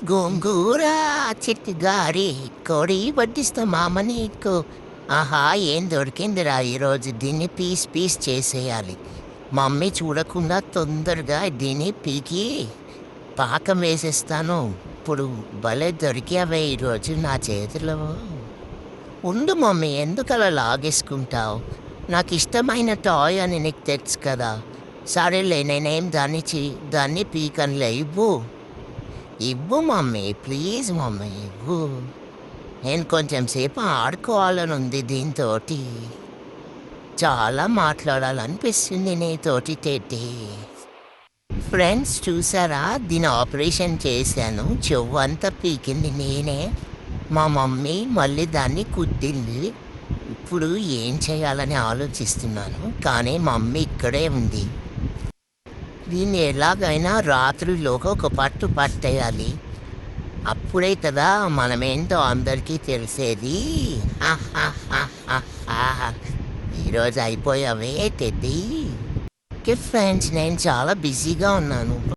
గోంగూర చిట్టుగారి కోడి వడ్డిస్తా మామ నీకు. ఆహా, ఏం దొరికిందిరా ఈరోజు. దీన్ని పీస్ పీస్ చేసేయాలి. మమ్మీ చూడకుండా తొందరగా దీన్ని పీకి పాకం వేసేస్తాను. ఇప్పుడు భలే దొరికావే ఈరోజు నా చేతిలో. ఉండు మమ్మీ, ఎందుకలా లాగేసుకుంటావు? నాకు ఇష్టమైన టాయ్ అని నీకు తెలుసు కదా. సరేలే, నేనేం దాన్ని పీకనులే. ఇవ్వు ఇవ్వు మమ్మీ, ప్లీజ్ మమ్మీ ఇవ్వు. నేను కొంచెం సేపు ఆడుకోవాలని ఉంది దీంతో. చాలా మాట్లాడాలనిపిస్తుంది నీతోటి టెడ్డీ. ఫ్రెండ్స్ చూసారా, దీని ఆపరేషన్ చేశాను. చెవు అంతా పీకింది నేనే. మా మమ్మీ మళ్ళీ దాన్ని కుట్టింది. ఇప్పుడు ఏం చేయాలని ఆలోచిస్తున్నాను, కానీ మమ్మీ ఇక్కడే ఉంది. దీన్ని ఎలాగైనా రాత్రిలోకి ఒక పట్టు పట్టేయాలి. అప్పుడే కదా మనమేంటో అందరికీ తెలిసేది. ఈరోజు అయిపోయావే టెడ్డీ. ఓకే ఫ్రెండ్స్, నేను చాలా బిజీగా ఉన్నాను.